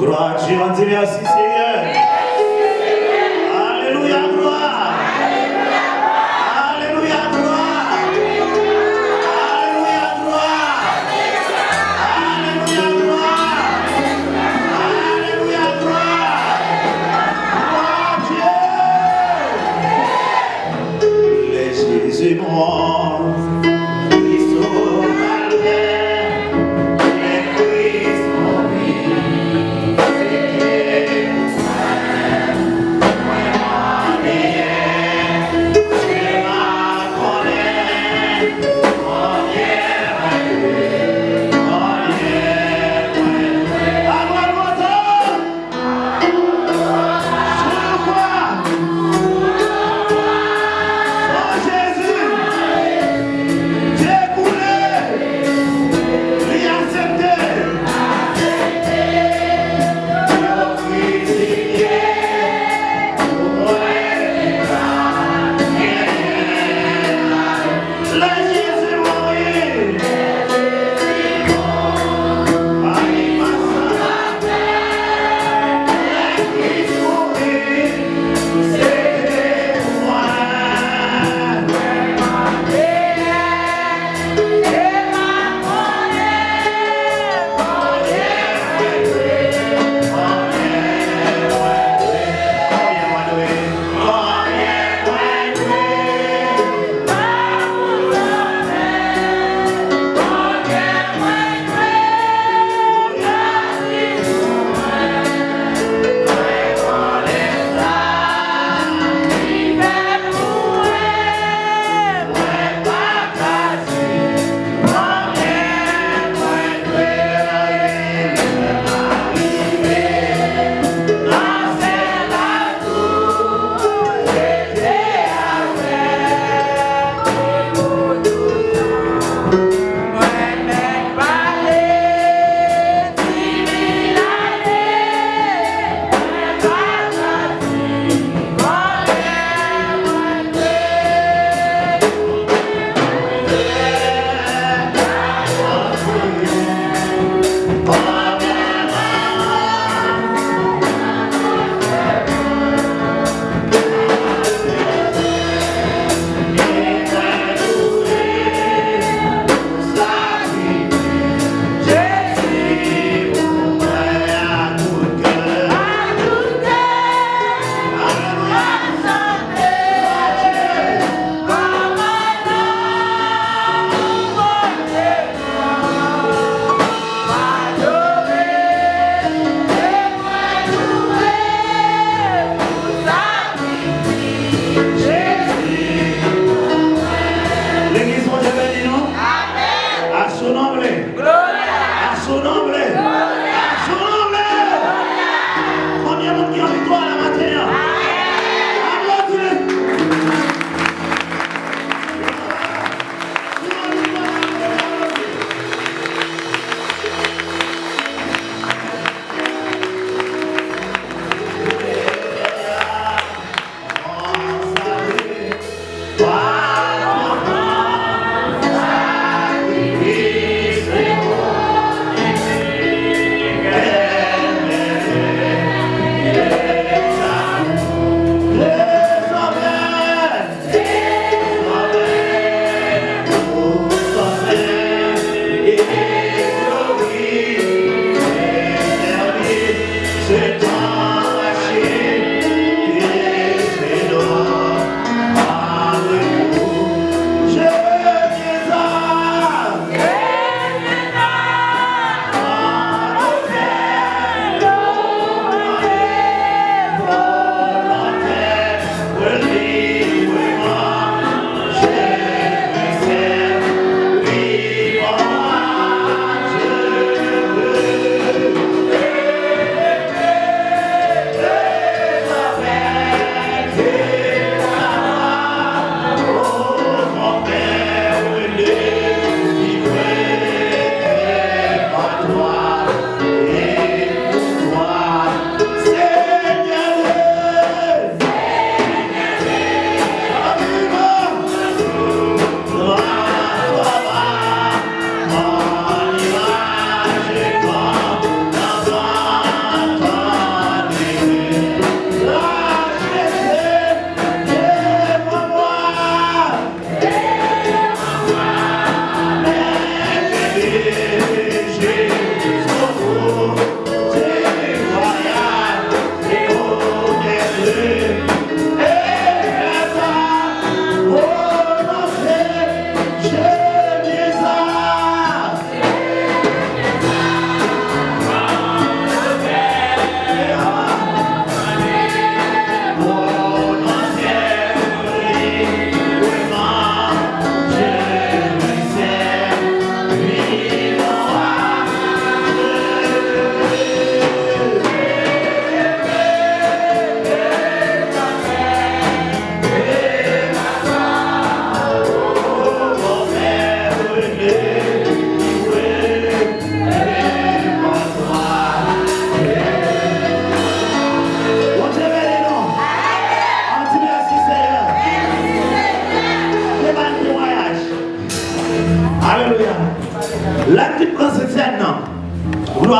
Gloire à Dieu, on dit merci Seigneur. Alléluia, gloire. Alléluia, gloire. Alléluia, gloire. Alléluia, gloire. Alléluia, gloire. Gloire à Dieu. Les Jésus morts, ils sont malgrés, les prix sont vides.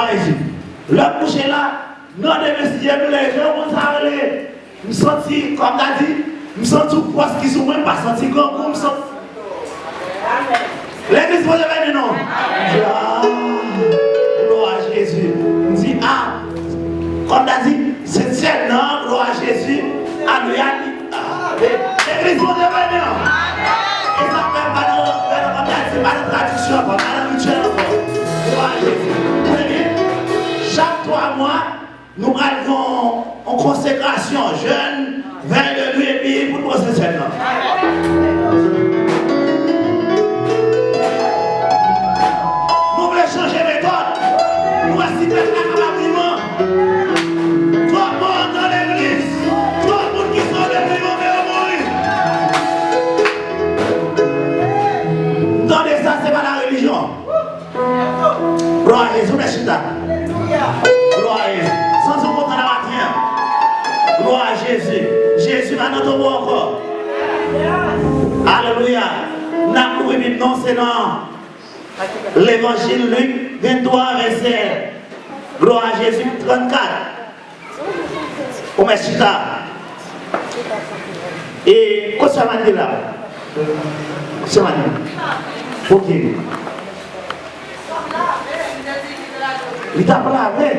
Gloire à Jésus. Le coucher là, non, les messieurs, les gens vont s'arrêter. Je me sens, comme tu as dit, je me sens tout poste qui sont même pas senti comme je me sens. L'église, vous avez dit non. Gloire à Jésus. Je dis, ah, comme tu as dit, c'est tienne, non, gloire à Jésus. Alléluia. L'église, vous avez dit non. Et ça fait pas de traduction, pas de rituel encore. Gloire à Jésus. Chaque 3 mois, nous allons en consécration jeune, vers le lieu et puis pour nous c'est celle-là. Nous voulons changer de méthode. Nous allons citer l'accompagnement. Tout le monde dans l'église, tout le monde qui sont dans l'église, on va mourir. Attendez, ça c'est pas la religion. Gloire à Jésus, merci. Gloire à Jésus. Sans se compter dans la matin. Gloire à Jésus. Jésus va notre mot encore. Alléluia. Non, c'est dans l'évangile Luc 23, verset. Gloire à Jésus 34. Au Meshita. Et qu'est-ce que ça m'a dit là? Qu'est-ce que ça m'a dit? Ok. Il t'a lavé.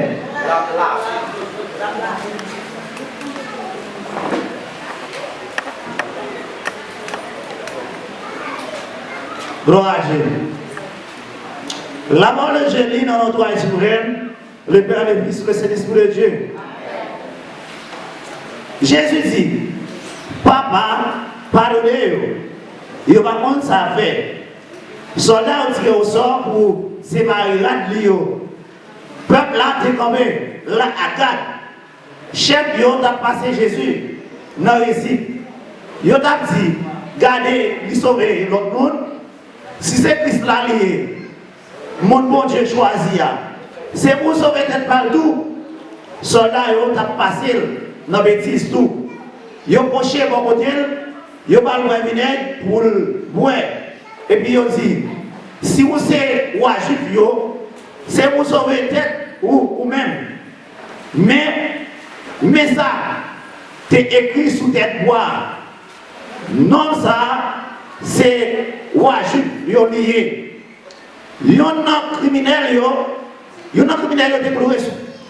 Gloire à Dieu. La parole de Dieu lit dans notre roi suprême, le Père, le Fils, le Saint-Esprit de Dieu. Jésus dit, Papa, pardonnez-vous. Il n'y a pas contre ça fait. Soldats ont tiré au sort pour séparer l'Atlio. Peuple là, t'es comme la Agade. Chef, yo t'a passé Jésus dans le récit. Yo t'a dit, gardez, lui sauver l'autre monde. Si c'est Christ là, mon bon Dieu choisi. C'est pour sauver tête partout. Soldats, yo t'a passé dans bêtise tout. Yo penché bon côté, yo pas le vinaigre pour le boire. Et puis yo dit, si vous c'est roi juif yo, c'est pour sauver tête ou même. Mais ça, t'es écrit sous tête bois. Non, ça, c'est roi juif yo lié. Yon nan criminel yo déclaré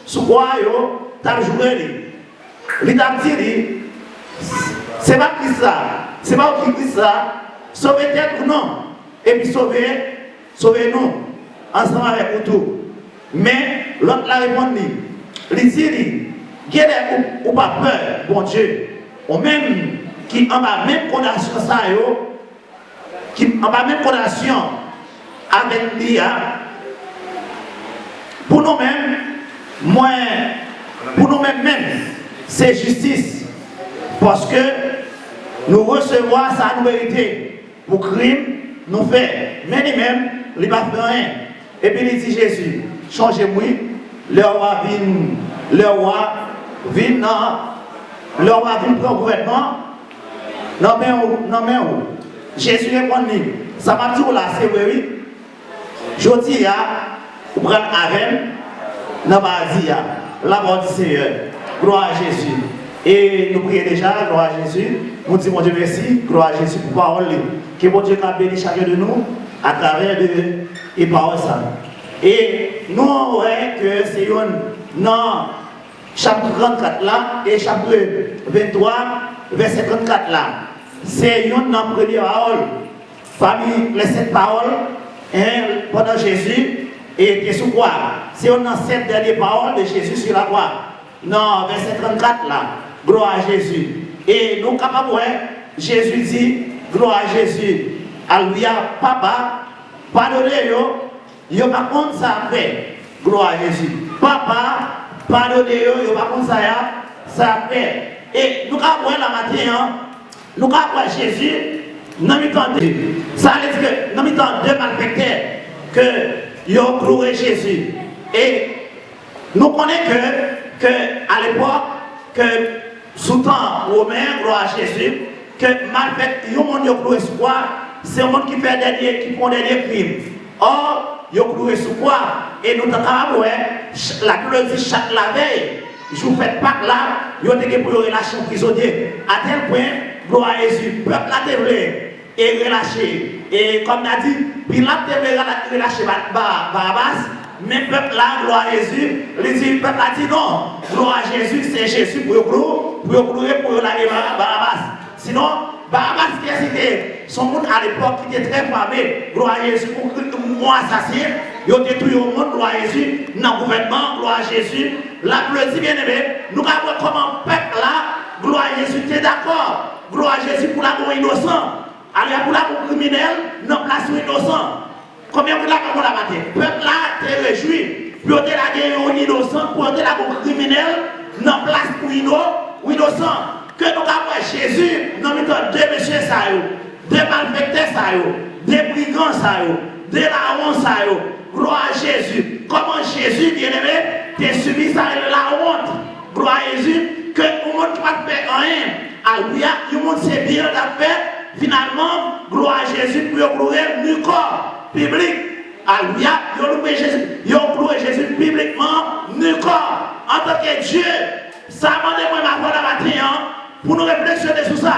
sous quoi yo, t'as joué li. Li t'a dit, c'est pas Christ ça, c'est pas qui Christ ça, sauver tête ou non, et puis sauver nous, ensemble avec vous tout. Mais l'autre la répondu, il dit, ou pas peur, bon Dieu, ou même qui en a même condamnation ça yo, qui en a même condamnation avec l'IA, pour nous-mêmes, pour nous-mêmes, c'est justice. Parce que nous recevons sa vérité pour crime, nous faisons. Mais lui-même, il n'a pas fait rien. Et puis il dit Jésus, changez-moi, le roi vient pour le gouvernement. Non mais où? Jésus répond, ça m'a dit là, c'est oui. Je dis, vous prenez avec, non pas dit, la mort du Seigneur. Gloire à Jésus. Et nous prions déjà, gloire à Jésus. Nous disons, mon Dieu, merci, gloire à Jésus pour la parole. Que mon Dieu a béni chacun de nous à travers les paroles. Et nous, on voit que c'est dans chapitre 34 là et chapitre 23, verset 34 là. C'est une première parole. Parmi les 7 paroles, pendant Jésus, et sur quoi? C'est une des 7 dernières paroles de Jésus sur la croix. Non, verset 34 là. Gloire à Jésus. Et nous capables, Jésus dit, gloire à Jésus. Alléluia, Papa, pardonnez-yo, yo pas contre ça fait. Gloire à Jésus. Papa, pardonnez-yo, yo pas contre ça fait. Et nous capables la matin, nous capables Jésus, nous avons ça veut dire que nous avons 2 malfaiteurs que yo cloué Jésus. Et nous connaissons que à l'époque, que sous temps romain, gloire à Jésus, que malfait, il y a un monde cloué sur quoi? C'est un monde qui font des crimes. Or, il y a cloué sur quoi? Et nous avons la Bible dit chaque la veille, je vous fais pas là, ils ont été pour relâcher un prisonnier. À tel point, gloire à Jésus, le peuple a été et relâché. Et comme on a dit, Pilate a relâché Barabbas, mais le peuple là, gloire à Jésus, le peuple a dit non, gloire à Jésus, c'est Jésus pour relâcher Barabbas. Sinon, Barabbas qui était son monde à l'époque qui était très famé, gloire à Jésus, pour assassin, ils ont détruit le monde, gloire à Jésus, dans le gouvernement, gloire à Jésus. La gloire dit bien aimé, nous avons comment le peuple là, gloire à Jésus, tu es d'accord, gloire à Jésus pour l'amour innocent. Allez, pour l'amour criminel, non place où innocent. Combien de temps on l'a battu? Le peuple là, t'es réjoui. Pour te la guerre innocent, pour te la guerre criminel, non place pour innocent. Que nous avons Jésus, nous avons deux messieurs, deux malfaiteurs, deux brigands, deux larrons, gloire à Jésus. Comment Jésus, bien aimé, t'es subi ça la honte. Gloire à Jésus, que le monde ne peut pas faire rien. Alléluia, le monde sait bien la fait. Finalement, gloire à Jésus pour gloire du corps public. Alléluia, ils ont loué Jésus publiquement du corps. En tant que Dieu, ça m'a demandé ma voix la matin pour nous réfléchir sur ça.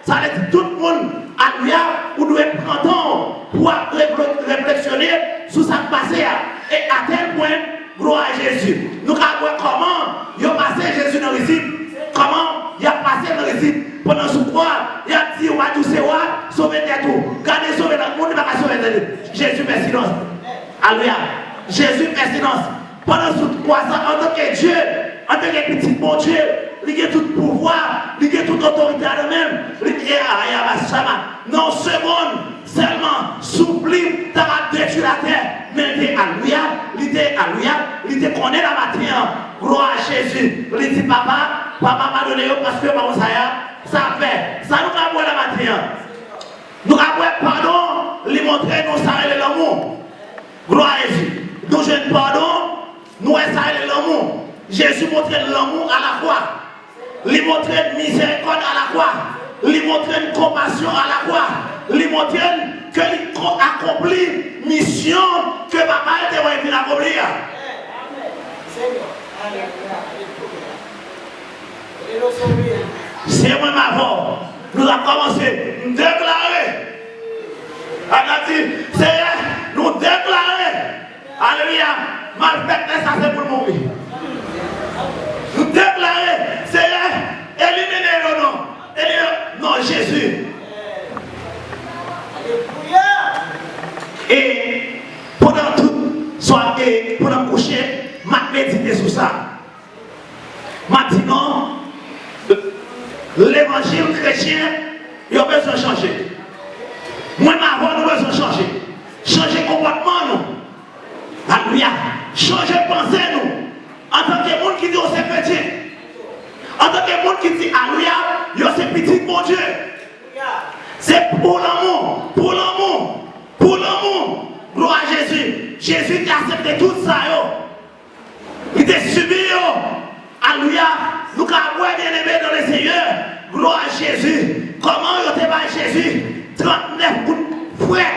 Ça veut dire tout le monde, alléluia, vous devez prendre temps pour réfléchir sur ce qui s'est passé. Et à tel point, gloire à Jésus. Nous allons voir comment il a passé Jésus dans le récit. Comment il a passé dans le récit. Pendant ce croix, il a dit, on va tout sauver tout. Gardez sauver le monde, il va pas sauver Jésus fait silence. Alléluia. Jésus fait silence. Pendant ce croix, en tant que Dieu, en tant que petit bon Dieu, il a tout pouvoir, il a toute autorité à lui-même. Il a non, seconde, seulement, souffle, tu as détruit la terre. Mais il est alléluia, il te connaît la matière. Gloire à Jésus. Il dit, papa m'a donné parce que ça fait. Ça nous a voir la matière. Nous avons pardon, lui montrer nous ça et l'amour. Gloire à Jésus. Nous jeune pardon, nous ça et l'amour. Jésus montrait l'amour à la croix. Lui montrait miséricorde à la croix. Lui montrait une compassion à la croix. Lui montrait que il accomplit mission que papa était venu accomplir. C'est moi ma voix. Nous avons commencé à déclarer. On a dit, Seigneur, nous déclarer. Alléluia. Malfaiteur, ça c'est pour mourir. Nous déclarer, Seigneur, éliminez le nom. Non, Jésus. Et pendant tout soirée, pendant le coucher, je médité sur ça. Maintenant, l'évangile chrétien, il a besoin de changer. Moi, ma voix, nous avons besoin de changer. Changer le comportement, nous. Alléluia. Changer de pensée, nous. En tant que monde qui dit, oh, c'est petit. En tant que monde qui dit, alléluia, c'est petit, mon Dieu. C'est pour l'amour, pour l'amour, pour l'amour. Gloire à Jésus. Jésus qui a accepté tout ça, yo. Il était subi, yo. Alléluia. Nous avons bien aimé dans le Seigneur. Gloire à Jésus. Comment il était par Jésus? 39 coups de fouet.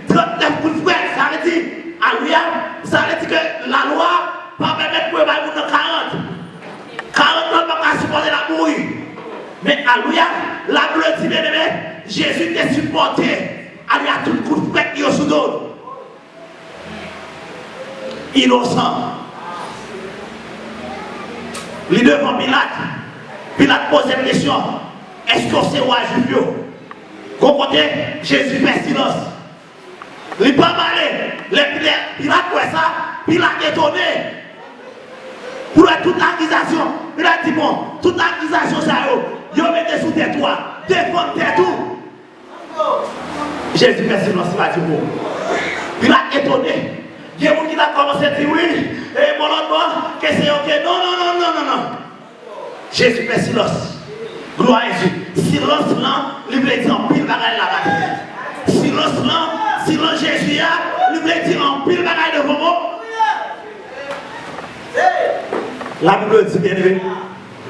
39 coups de fouet. Ça veut dire, alléluia. Ça veut dire que la loi ne va pas permettre pour le 40. 40 ans, ne va pas supporter la mourir. Mais alléluia, la gloire dit bien aimé, Jésus t'a supporté. Alléluia, tout le coup de fouet qui est sous l'eau. Innocent. Les devant Pilate. Pilate pose une question. Est-ce que c'est roi juif? Vous côté, Jésus fait silence. Il n'est pas malé. Pilate fait ça. Pilate est étonné. Pour toute accusation. Il a dit bon, toute accusation, ça y est. Vous mettez sous tes toits. Défendre tes tout. Jésus fait silence. Il va dire bon. Pilate est étonné. Il y a des gens qui ont commencé à dire oui, et mon autre, que c'est ok. Non. Jésus fait silence. Gloire à Jésus. Silence là, il veut dire en pile bagaille là-bas. Silence là, silence Jésus, il veut dire en pile bagaille de vous. La Bible dit bien aimé.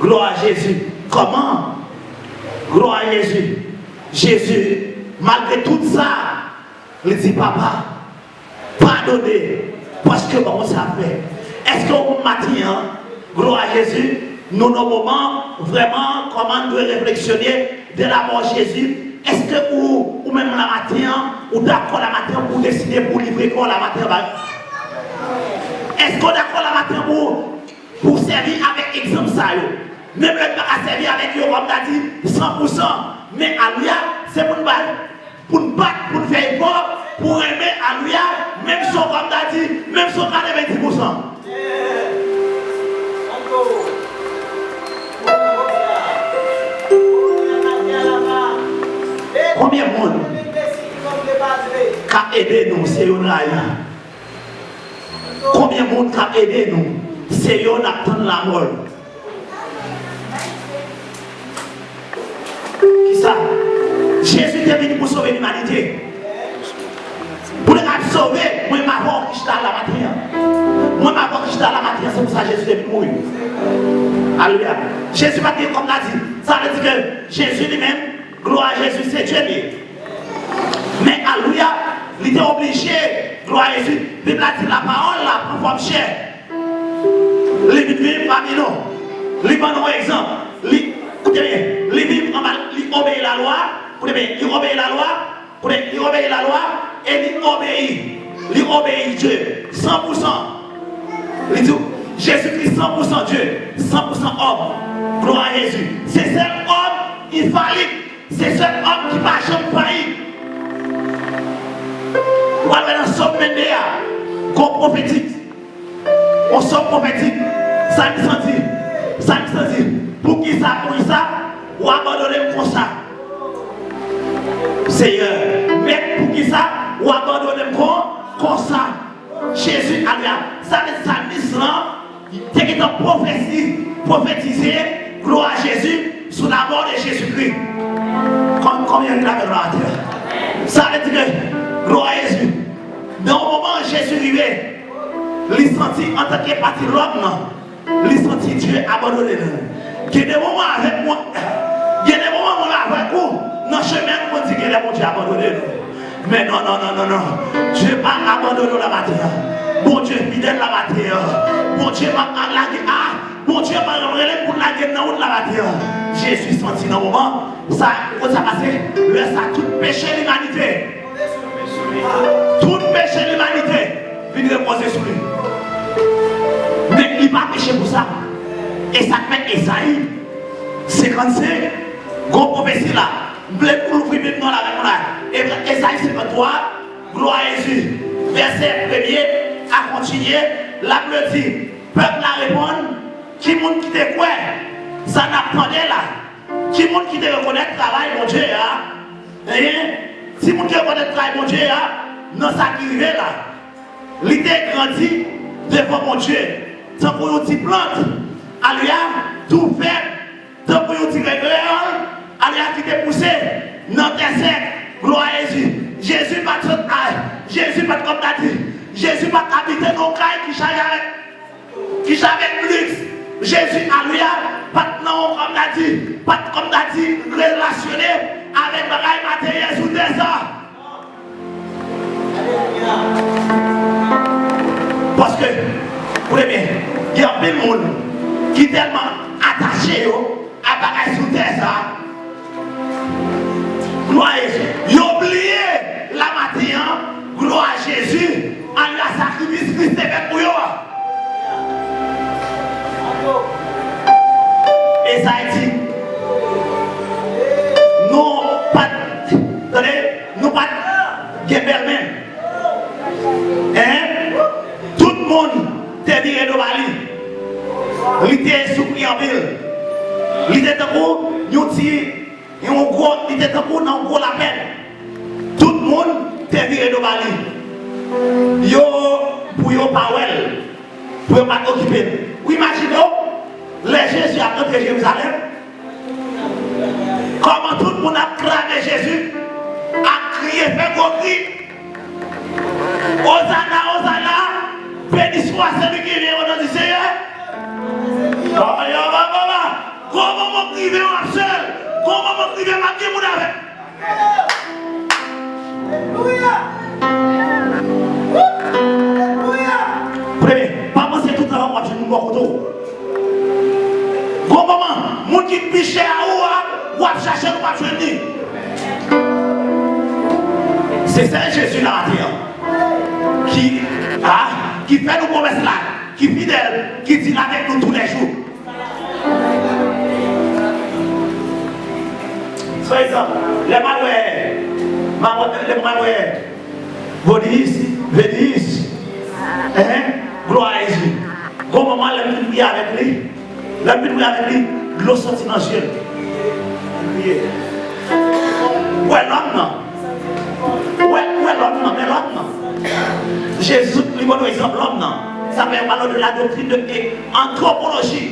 Gloire à Jésus. Comment? Gloire à Jésus. Jésus, malgré tout ça, il dit papa. Pardonnez, parce que bon, ça fait. Est-ce que matin, gloire à Jésus, nous nos moments, vraiment, comment nous devons réflexionner de la mort de Jésus? Est-ce que ou même la matin, ou d'accord la matin pour décider pour livrer quoi la matin? Est-ce qu'on est d'accord la matin pour servir avec exemple ça? Même le pas à servir avec eux, comme tu dit, 100%. Mais alléluia, c'est pour nous battre, pour faire effort, pour aimer alléluia, même si on comme tu dit, même si on a 20%. Combien de monde qui a aidé nous, c'est un rayon? Combien de monde qui a aidé nous, c'est un attend la mort? Qui ça? Jésus est venu pour sauver l'humanité. Pour les sauver, moi je m'avance qui à la matière. Moi je m'avance qui à la matière, c'est pour ça que Jésus est venu mourir. Alléluia. Jésus va dire comme l'a dit. Ça veut dire que Jésus lui-même, gloire à Jésus, c'est Dieu. Mais alléluia, il était obligé, gloire à Jésus, de dire la parole là, pour forme chair. Les vivre parmi nous. Les bons exemple. Écoutez bien, les vivre il obéit la loi. Écoutez bien, il obéit la loi. Il obéit la loi et il obéit Dieu. 100%. Il dit, Jésus-Christ 100% Dieu, 100% homme. Gloire à Jésus. C'est seul homme infaillible. C'est seul homme qui ne va jamais faillir. On va dans le somme Ménéa, comme prophétique. On somme prophétique. Ça me dit. Pour qui ça, ou abandonner comme ça. Seigneur, mais pour qui ça, ou abandonner comme ça. Jésus, ça veut dire l'islam, c'est une prophétie, prophétisé, gloire à Jésus, sous la mort de Jésus-Christ. Combien de la terre? Ça veut dire que, gloire à Jésus, dans le moment où Jésus arrivait, il sentit en tant que parti de l'homme, il sentit Dieu abandonné. Il y a des moments avec moi, il y a des moments avec vous, dans le chemin, on dit que Dieu a abandonné. Mais non. Dieu n'a pas abandonné la matière. Bon Dieu fidèle la matière. Bon Dieu m'a lagué. Bon Dieu m'a relèvé pour la guerre dans la matière. Jésus senti dans le moment, ça passé, ça tout péché l'humanité. Tout péché l'humanité. Vient reposer sur lui. Mais il n'a pas péché pour ça. Et ça fait Esaïe 55, gros prophétie là. Vous voulez pour l'ouvrir maintenant là. Et Esaïe 53, gloire à Jésus. Verset 1er, à continuer. La Bible dit, peuple la répondre, qui monde qui te croit, ça n'attendait là. Qui monde qui te reconnaît le travail, mon Dieu, hein? Si monde qui reconnaît le travail, mon Dieu, non, ça qui arrive là. L'idée grandit devant mon Dieu. Tant pour une petite plante. Alléluia, tout fait, tant pour une petite régleur, alléluia, qui t'est poussé, dans tes secs, gloire à Jésus. Jésus pas comme t'as dit. Jésus pas habiter nos cailles qui charge avec luxe. Jésus, alléluia, pas non comme t'as dit, pas comme t'as dit, relationné avec le rail matériel sous tes ça. Parce que, vous voyez bien, il y a plein de monde qui est tellement attaché à bagaille sous terre ça. Gloire à Jésus. Il a oublié la matin, gloire à Jésus, en la sacrifice Christ est fait pour eux. Et ça a dit, nous pas, attendez, nous pas, belle même. Hein? Tout le monde te viré de Bali. Il était souffri en ville. Il était debout, il était debout dans un gros lapin. Tout le monde te viré de Bali. Yo, pour yo pas well, pour yo pas occuper. Vous imaginez, les Jésus a entré Jérusalem. Comment tout le monde a clamé Jésus, a crié, fait gros cri. Hosanna, béni soit celui qui vient au nom du Seigneur. Comment mon privé en seul? Comment mon privé m'a dit mon avec? Alléluia. Premier, pas penser tout le temps. bon couteau. Bon moment, mon qui piche à ou à chercher ou à venir. C'est ça Jésus là qui fait nos promesses là, qui est fidèle, qui dit avec nous tous les jours. Par exemple, les maloués, Védis, gloire à Jésus. Au moment où il prie avec lui, l'eau sortit dans le ciel. Où est l'homme non? Où est l'homme non? Mais l'homme non. Jésus, lui donne exemple l'homme non. Ça fait parler de la doctrine de anthropologie,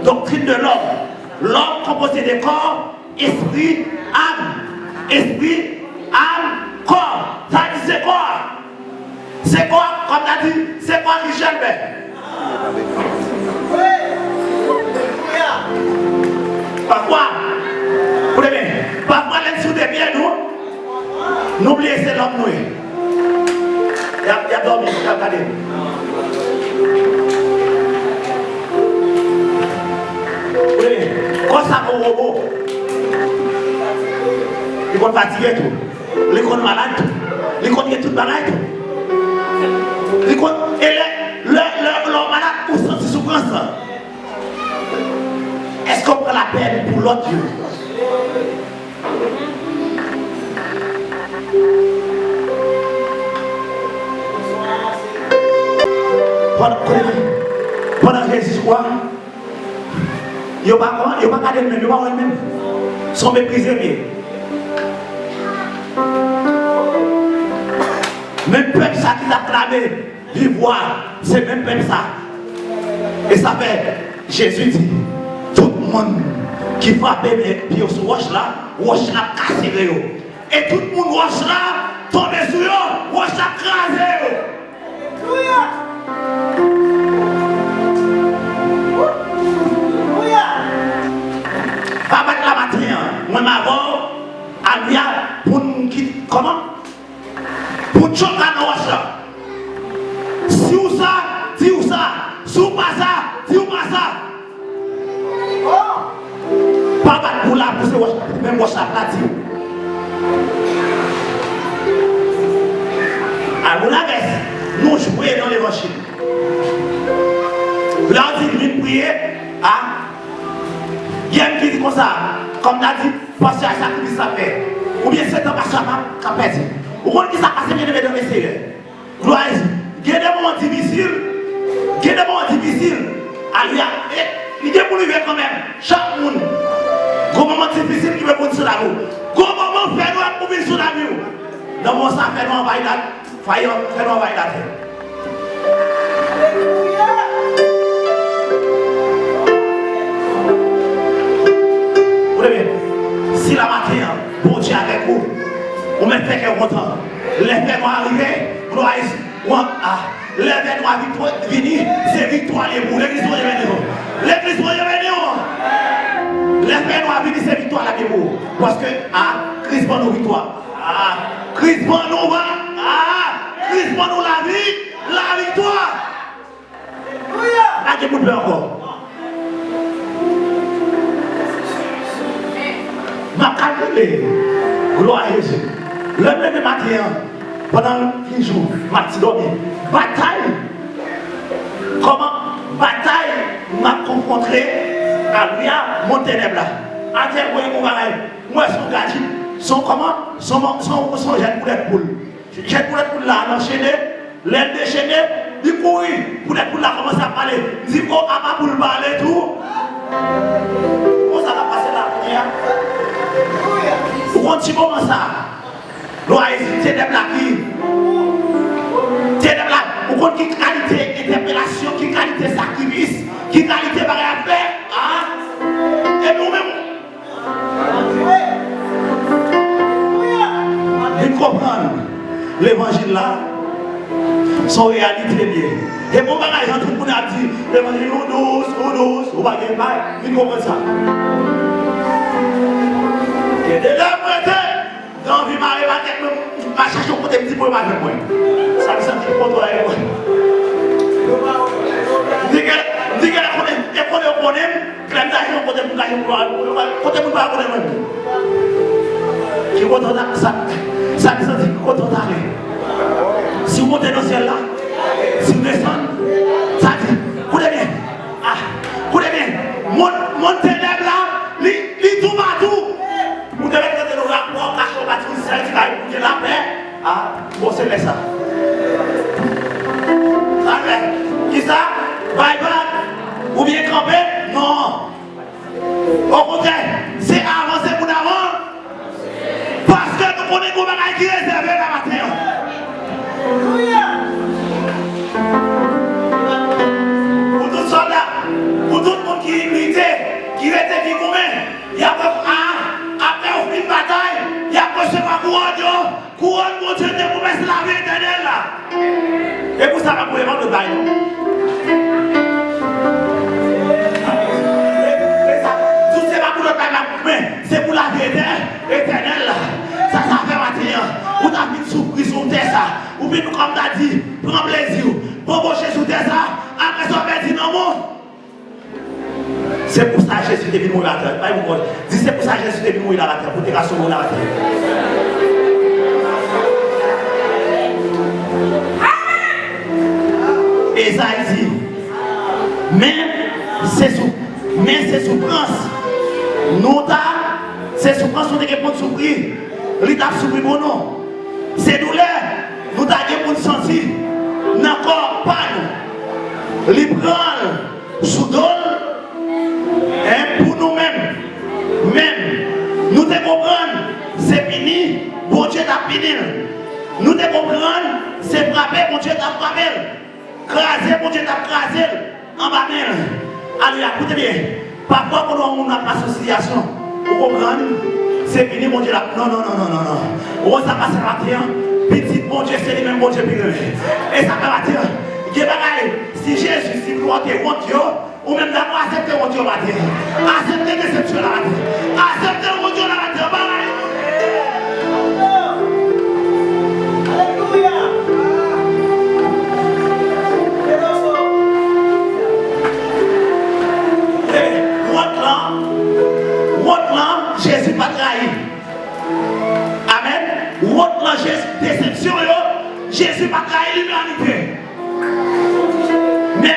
doctrine de l'homme. L'homme composé de corps, esprit, âme, corps. Ça dit c'est quoi? C'est quoi, comme tu as dit, c'est quoi Michel Parfois, parfois les sous des biens nous, n'oubliez c'est l'homme nous. Il y a dormi, il y a regardé. Quand ça va au robot, il va fatiguer tout, il va malade tout, il va tout malade tout. Et le malade pour sentir souffrance, est-ce qu'on prend la peine pour l'autre Dieu? Pendant Jésus quoi? Il n'y a pas gardé le même, il n'y a pas le même. Ils sont méprisés. Même peuple ça qui t'a clamé, vivre, c'est même peuple ça. Et ça fait, Jésus dit, tout le monde qui frappe les pieds sur roche là cassé. Et tout le monde roche là, tombe sur eux, roche là crasé. Pas mettre la matin, moi m'avons, Alia, pour nous quitter, comment? Pour choquer dans roche là. Si ou ça, dis ou ça. Si ou pas ça, dis ou pas ça. Pas battre pour la pousser, même roche là, là, dis. Alors la baisse, nous jouons dans l'évangile. Là on dit, lui prier, il y a un qui dit comme ça, comme tu as dit, parce que ça qui dit ça fait. Ou bien c'est un pasteur qui a perdu. Ou bien qui s'est passé bien dans les Seigneur. Gloire à Dieu. Il y a des moments difficiles. Il y a des moments difficiles. Il y a pour lui quand même. Chaque monde. Il y a des moments difficiles qui veut prendre sur la roue. Il y a des moments faire nous pour venir sur la vie. Dans mon sang, faire nous envahir la terre. Faire nous envahir la terre. Si la matin, bon Dieu avec vous, on me fait qu'un content. Les faits vont arriver, gloire à Dieu. Les faits vont venir, c'est victoire les bouts. L'église va venir. L'église va venir. Les faits vont venir, c'est victoire la bouts. Parce que, Christ va nous victoire. Christ va nous Christ va nous la vie, la victoire. Là, je vous encore. Ma calculé, gloire à Jésus. Le même matin, pendant 15 jours, ma petite dormi. Bataille. Comment? Bataille m'a confronté à Ria Monténèbre. À tel point où moi, son gardien, son comment? Son jeune poulet de poule. Jeune poulet de poule là, l'enchaîné, l'aile déchaîné, il courit. Poulet de poule là commence à parler. Il dit, oh, à ma poule parler tout. Comment ça va passer là? Pour un petit moment ça, c'est des blagues. C'est des blagues. Pour qu'on qui qualité interpellation, qui qualité sacrifice, qui qualité par la paix, et nous-mêmes. Vous comprenez l'évangile là, son réalité liée. Et pour bagage, tout le monde a dit, l'évangile ou douce, ou pas de mal, vous comprenez ça. Et de là, dans la vie, je cherche un côté petit peu avec moi. Ça me semble que pour toi et moi. Dis côté vous pas connaître même. Qui content ça ça dit content d'aller. Si vous montez dans le ciel là, si vous descendez, ça dit, écoutez bien, écoutez bien, mon ténèbre là, il tout partout. Vous devez être dans le rapport, cacher la bâtiment, c'est qui va la paix. Bon, c'est ça. Qui ça? Bye bye? Ou bien camper? Non. Au contraire, c'est avancer pour d'avant. Parce que nous connaissons comment qui est réservé la matin. Pour tout soldat, pour tout le monde qui était, qui commun, il y a après on finit une bataille, il y a recevoir couronne mon Dieu de promesse la vie éternelle là. Et pour ça, on va pouvoir le bail. C'est pour la vie éternelle là. Ça fait matin. Vous avez une surprise sur terre ça. Ou bien nous comme t'as dit, prends plaisir. Provocher sur terre ça. Après ça, on va dire non. C'est pour ça que Jésus est venu mourir la terre. Dis c'est pour ça que Jésus est venu mourir la terre. Pour te rassurer la terre. Et ça dit, mais c'est souffrance. Nous c'est souffrance nous devons souffrir. L'État souffrir pour nous. C'est douleur. Nous devons nous sentir. N'encore pas nous. Les prendre sous dol pour nous-mêmes. Même. Nous devons comprendre. C'est fini. Bon Dieu t'a fini. Nous devons comprendre. C'est frapper. Bon Dieu t'a frappé. Craser. Bon Dieu t'a crasé. En bas même. Allez, écoutez bien. Parfois, quand on a une association, vous comprenez? C'est fini, mon Dieu. Non. On ça passe la matin. Petit, mon Dieu, c'est le même bon Dieu. Et ça va matin. Si Jésus, si vous êtes contre Dieu, ou même d'abord accepter mon Dieu matin. Accepter la déception la matin. Accepter mon Dieu la matin. Alléluia. Jésus pas trahi. Amen. Votre déception, Jésus pas trahi l'humanité. Mais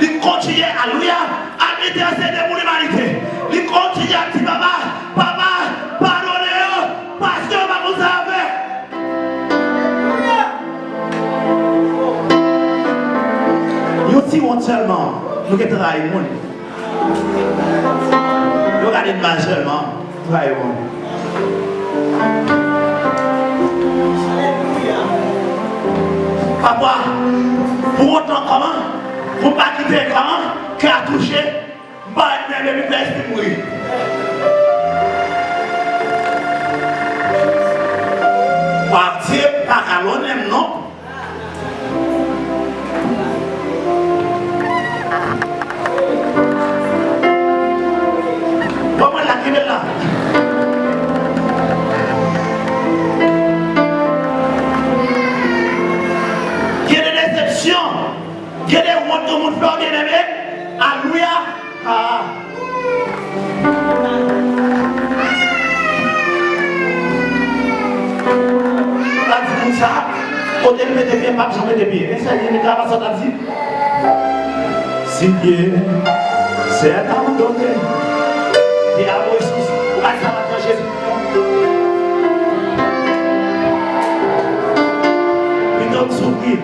il continue, alléluia, à intercéder pour l'humanité. Il continue à dire papa, pardonnez-moi, parce que vous savez. Nous tirons seulement, nous qui trahissons. Regardez une main seulement. Papa, pour autant comment? Pour ne pas quitter comment? Qui a touché? Bah, il ne peut pas mourir. Partir par l'honneur, non? Comment la qui est là? Qui est des déceptions? Qui est des hontes que vous faites bien aimé? Alléluia. On a dit comme ça. Quand elle met des pieds, pas besoin de pieds. Et ça y est, les gars, ça t'a dit. Si Dieu c'est abandonné. Et à vous aussi, vous allez savoir Jésus. Puis t'homme souffrir.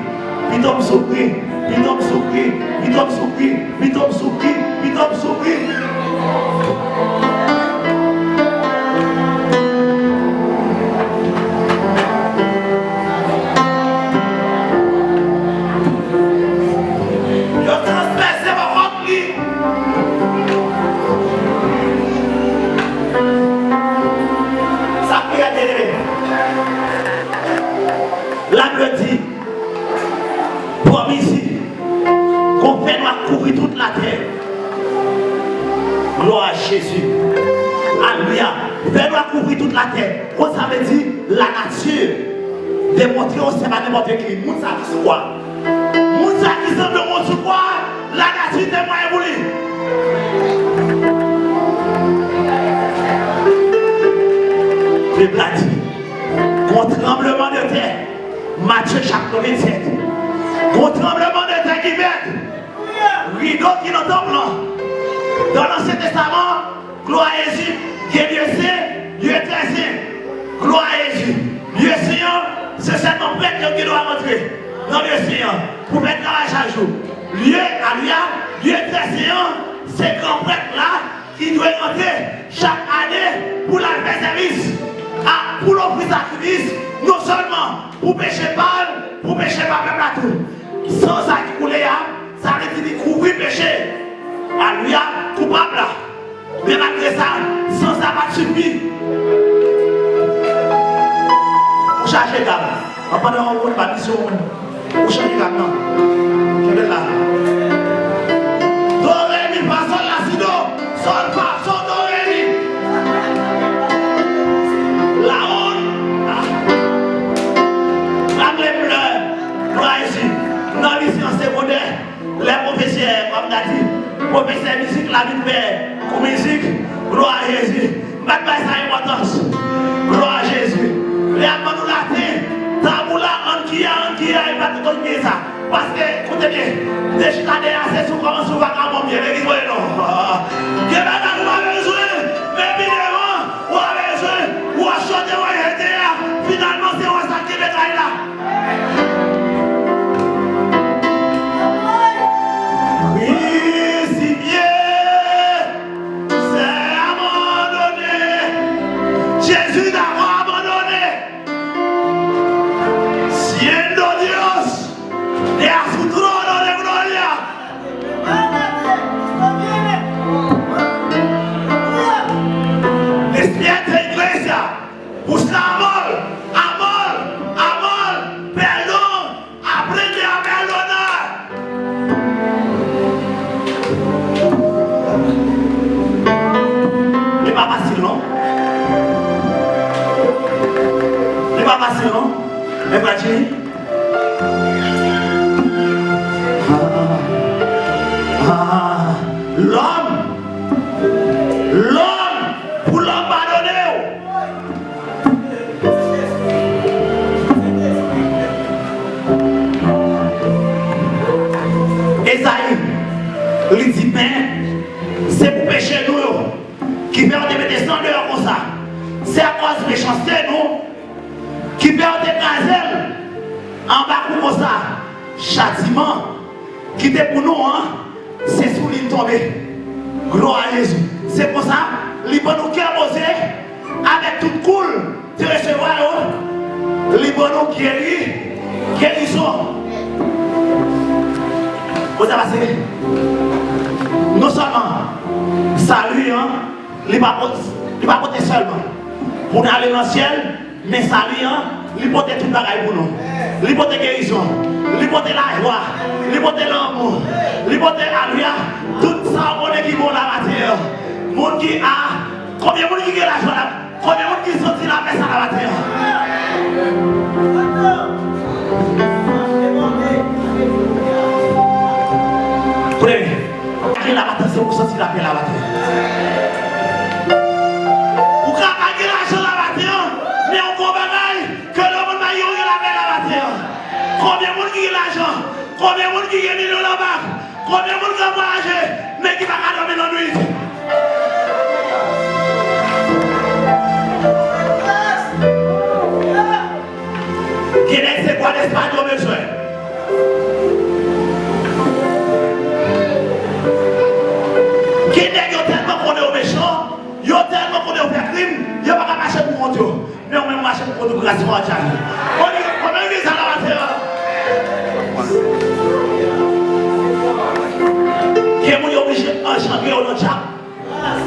Dit, promis ici, qu'on fait nous couvrir toute la terre. Gloire à Jésus. Alléluia. Fais-nous couvrir toute la terre. Qu'on ça veut dire la nature. Démontrer au Seigneur n'importe qui. Moun ça qui se croit. Moun ça qui semble mon se croire. La nature témoigne pour lui. Bible a dit. Mon tremblement de terre. Matthieu chapitre 27. Mon tremblement de terre qui vient. Rideau qui nous tombe là. Dans l'Ancien Testament, gloire à Jésus, Dieu saint, Dieu très saint. Gloire à Jésus. Dieu Seigneur, c'est seulement prêtre qui doit rentrer dans Dieu Seigneur pour faire travail chaque jour. Dieu, alléluia, Dieu très saint, c'est grand prêtre là qui doit rentrer chaque année pour la faire service. Pour l'offrir sacrifice, non seulement pour pécher pas peuple à tout. Sans ça qui coule ça veut dire couvrir péché. Alléluia, coupable là. Mais malgré ça, sans ça pas suffit. Pour changer gamme. En pendant qu'on va mission, pour changer gamme non. Je vais là. Do, ré, mi, fa, sol, la, si, do. Sol, fa, sol, do, ré, mi. La honte. La pleurs. Gloire ici. Dans les sciences secondaires, les professeurs, comme t'as dit, professeur musique, la vie de père, pour musique, gloire à Jésus. Maintenant, ça a importance. Gloire à Jésus. Les amants nous latin, taboula, ankia, il va tout donner ça. Parce que, écoutez bien, des chitadés assez souvent, souvent, quand on vient, mais ils vont non. Dieu va nous avoir besoin, mais évidemment, on a besoin, ou à chanter, ou à aider, finalement, c'est un sac qui est là. Jésus n'a abandonné. Siendo Dios, de a su trono de gloria. Despierta, iglesia. Busca amor, perdón. Aprende a perdonar. C'est pas facile, non? Pas facile, non? Mais pas l'homme, pour l'homme pardonner. Esaïe, il dit, mais c'est pour pécher nous qui fait on te descendre comme ça. C'est à cause de méchanceté, nous. Qui perd des gazelles en bas comme ça, châtiment qui était pour nous, c'est sous l'île tombée. Gloire à Jésus. C'est pour ça, l'Iban nous qui a posé avec tout cool de recevoir, l'Iban nous guérison. Vous avez passé? Non seulement, salut, il ne va pas porter seulement pour aller dans le ciel. Mais ça lui, il porte tout le bagage pour nous. Il porte guérison, il porte la joie, il porte l'amour, il porte alléluia. Tout ça, on est qui bon la matière. Monde qui a, combien de monde qui a la joie, combien de monde qui sentit la paix à la matière. Prenez, qui la matière, c'est pour sentir la paix à la matière. Combien de monde qui a l'argent, combien de monde qui a millions là bas, combien de monde qui a voyagé, mais qui va pas dormir la nuit. Québec, c'est quoi l'Espagne au besoin? Québec, il y a tellement qu'on est au méchant, il y a tellement qu'on est au fait crime, il n'y a pas qu'à marcher pour mon Dieu. Mais on va marcher pour nous grâce à Dieu. On est ça là bas. Qui est obligé d'enchanger au chat.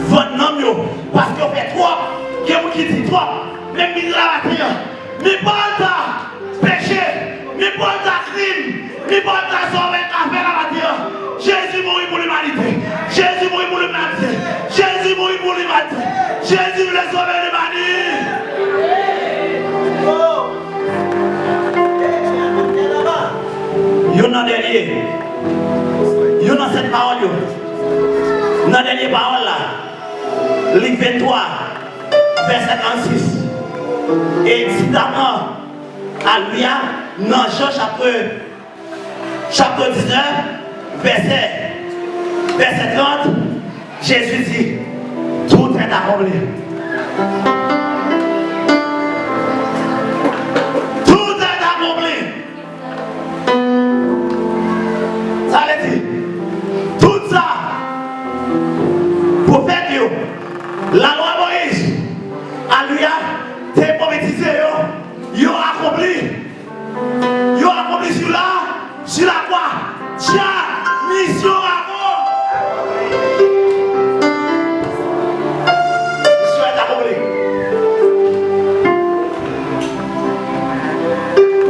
Votre nom, parce qu'on fait trop. Qui est dit trop. Même si la matière. Mais pas de péché. Mais pas de crime. Mais pas de sauver café la matière. Jésus mourit pour l'humanité. Jésus mourit pour l'humanité. Jésus mourit pour l'humanité. Jésus voulait sauver l'humanité. Yon nan dernier, yon nan cette parole, nan dernier parole là, livre 23, verset 36. Et si tu apprends Alléluia, dans Jean chapitre 19, verset 30, Jésus dit, tout est accompli. Tout est accompli. Ça veut dire, tout ça, prophète, la loi Moïse, Alléluia, t'es prophétisé, yo accompli sur la croix. Tiens, mission à vous. Mission est accomplie.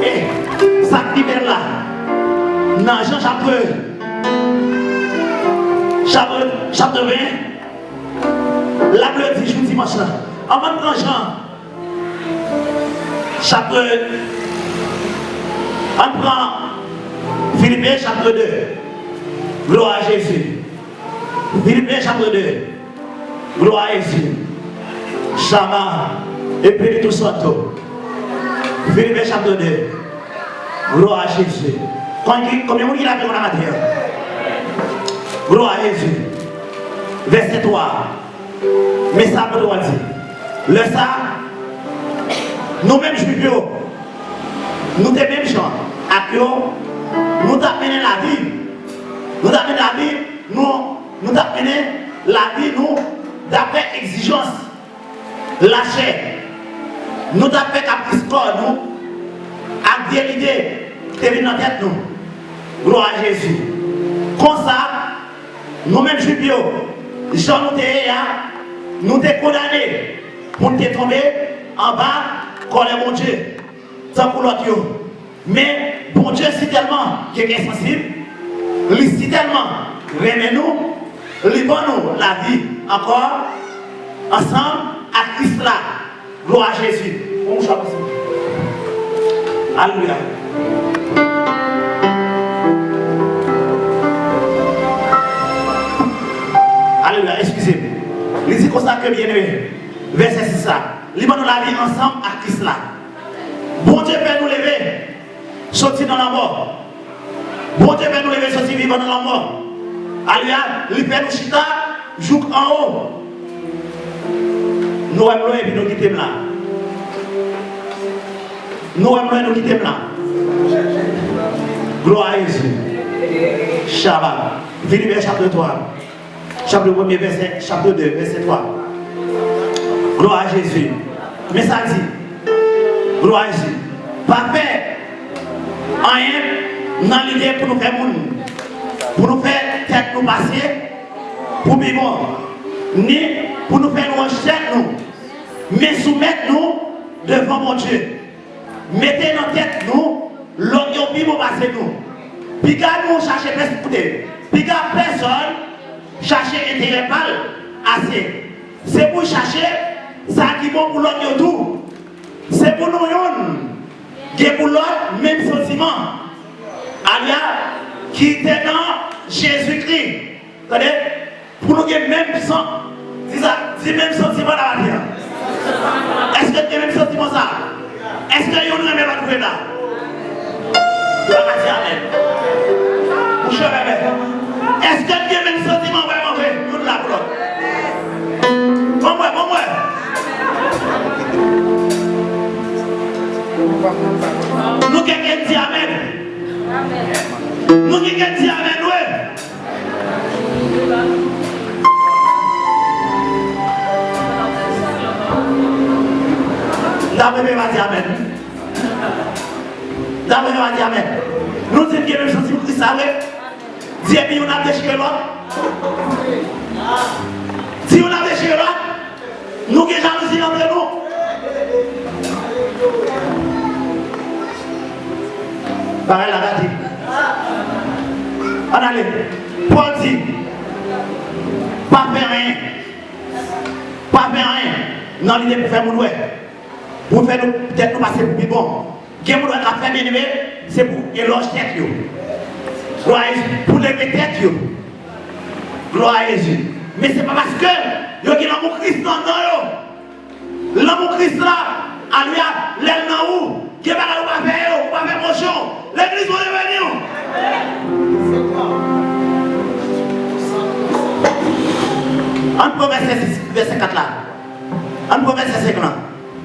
Et ça qui vient là, dans Jean chapitre 20, la bleu dit, je vous dimanche là, en même temps Jean, chapitre, on prend Philippiens chapitre 2, gloire à Jésus. Philippiens chapitre 2, gloire à Jésus. Chama, et puis tout ça. Philippiens chapitre 2, gloire à Jésus. Combien de monde il a fait dans la matière? Gloire à Jésus. Verset 3. Mais ça peut dire. Le ça, nous-mêmes juifs, nous des mêmes gens, nous t'amener la vie. Nous t'amener la vie, nous t'amener la vie, nous, d'après exigence, la chair. Nous t'amener caprice corps, nous, avec des idées qui viennent dans la tête, nous. Gloire à Jésus. Comme ça, nous-mêmes juifs, Jean nous t'es condamnés pour te tomber en bas, comme les bon Dieu, sans pour l'autre. Mais bon Dieu, c'est tellement qu'il est sensible, il c'est tellement remets-nous, libère-nous la vie encore, ensemble, à Christ là. Gloire à Jésus. Alléluia. Alléluia, excusez-moi. Il dit comme ça que bien aimé. Verset 6 ça. Libère-nous la vie ensemble à Christ là. Bon Dieu peut nous lever, sortir dans la mort. Bon Dieu peut nous lever, sortir vivant dans la mort. Alléluia, il peut nous chita, joue en haut. Nous aimons et puis nous quittons là. Nous aimons nous quittons là. Gloire à Jésus. Shabbat. Philippiens chapitre 3. Chapitre 1 verset, chapitre 2, verset 3. Gloire à Jésus. Mais ça dit, gloire à Jésus. Pas faire rien dans l'idée pour nous faire monde, pour nous faire tête nous passer, pour vivre, ni pour nous faire nous rejeter nous, mais soumettre nous devant mon Dieu. Mettez dans tête nous, l'autre qui va passer nous. Puis nous chercher personne, chercher intérêt pas assez. C'est pour chercher ça qui est bon pour l'autre tout. C'est pour nous qui est pour l'autre même sentiment. Alia qui était dans Jésus-Christ. C'est-à-dire, pour nous qui est même sang. C'est ça, c'est même sentiment dans la vie. Est-ce que tu as le même sentiment ça? Est-ce que tu as le même trouver là? Tu vas pas dire amen. Mon cher bébé. Est-ce que tu as le même sentiment vraiment vrai? Nous là pour l'autre. Bon moi. Nous qui dit amen. Nous qui dit amen, oui. D'après va dire amen. D'après va dire amen. Nous disons que même sentiment Christ ça, oui. Dis et puis on a déchiré l'autre. Si on a déchiré l'autre, nous qui jalousie entre nous. Pareil la gâte. On allait. Paul dit, pas faire rien. Pas faire rien. Non, l'idée pour faire mon oué. Pour faire peut-être nous passer pour bon. Qu'est-ce que nous avons fait bien aimé, c'est pour éloger tête. Gloire à Jésus. Pour lever tête. Gloire à Jésus. Mais ce n'est pas parce que il y a l'amour Christ dans l'amour Christ là, Alléluia, l'aile dans où? Qui va pas faire, ou pas faire motion. L'église va revenir. On peut verset 4 là. On peut verset 5 là.